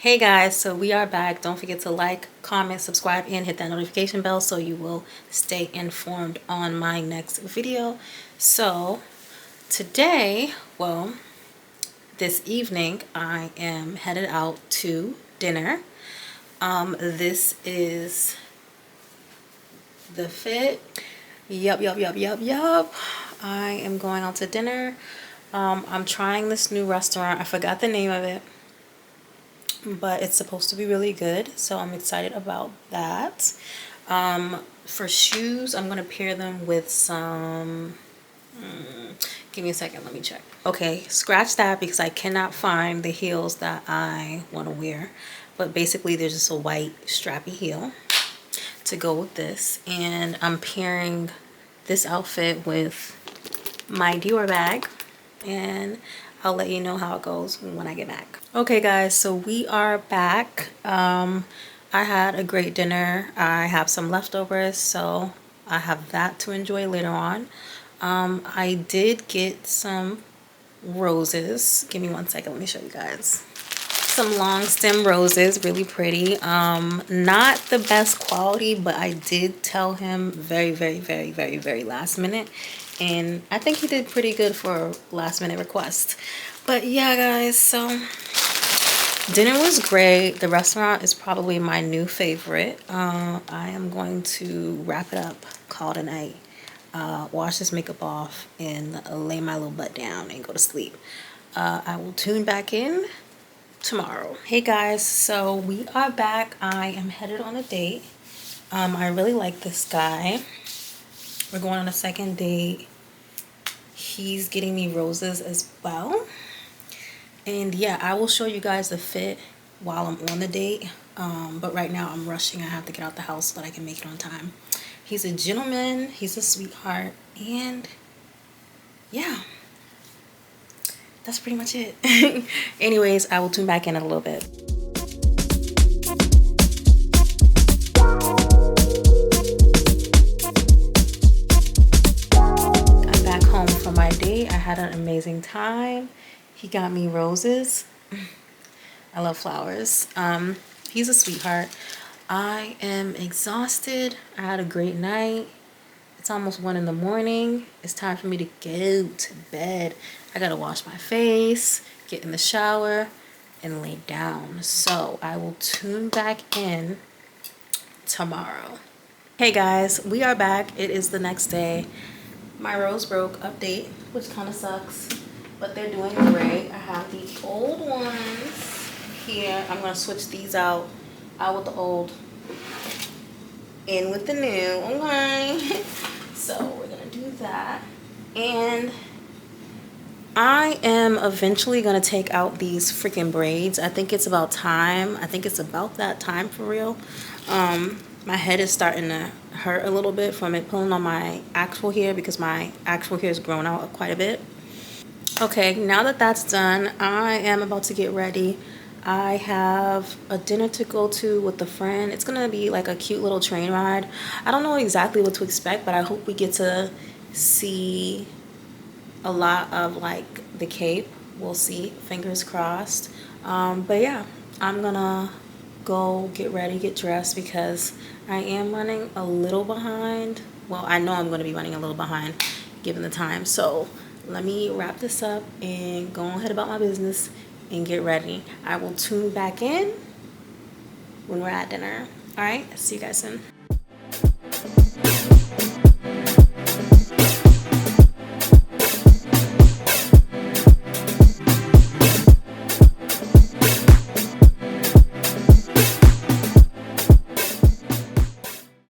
Hey guys, so we are back. Don't forget to like, comment, subscribe, and hit that notification bell so you will stay informed on my next video. So today, well, this evening, I am headed out to dinner. This is the fit. Yup. I am going out to dinner. I'm trying this new restaurant. I forgot the name of it, but it's supposed to be really good, so I'm excited about that. For shoes, I'm gonna pair them with some give me a second, let me check. Okay, scratch that because I cannot find the heels that I want to wear, but basically there's just a white strappy heel to go with this, and I'm pairing this outfit with my Dior bag, and I'll let you know how it goes when I get back. Okay guys, so we are back. I had a great dinner. I have some leftovers, so I have that to enjoy later on. I did get some roses. Give me 1 second, let me show you guys. Some long stem roses, really pretty. Not the best quality, but I did tell him very last minute, and I think he did pretty good for a last minute request. But yeah guys, so dinner was great. The restaurant is probably my new favorite. I am going to wrap it up, call it a night, wash this makeup off, and lay my little butt down and go to sleep. I will tune back in tomorrow. Hey guys, so we are back. I am headed on a date. I really like this guy. We're going on a second date. He's getting me roses as well. And yeah, I will show you guys the fit while I'm on the date. But right now I'm rushing. I have to get out the house so that I can make it on time. He's a gentleman. He's a sweetheart. And yeah, that's pretty much it. Anyways, I will tune back in a little bit. I'm back home from my date. I had an amazing time. He got me roses. I love flowers. He's a sweetheart. I am exhausted. I had a great night. It's almost 1 in the morning. It's time for me to go to bed. I gotta wash my face, get in the shower, and lay down. So I will tune back in tomorrow. Hey guys, we are back. It is the next day. My rose broke update, which kind of sucks, but they're doing great. I have the old ones here. I'm gonna switch these out with the old, in with the new. Okay. So we're gonna do that, and I am eventually gonna take out these freaking braids. I think it's about time. I think it's about that time for real. My head is starting to hurt a little bit from it pulling on my actual hair because my actual hair has grown out quite a bit. Okay, now that that's done, I am about to get ready. I have a dinner to go to with a friend. It's gonna be like a cute little train ride. I don't know exactly what to expect, but I hope we get to see a lot of like the Cape. We'll see, fingers crossed. But yeah, I'm gonna go get ready, get dressed, because I am running a little behind. Well, I know I'm gonna be running a little behind given the time. So let me wrap this up and go ahead about my business and get ready. I will tune back in when we're at dinner. All right, see you guys soon.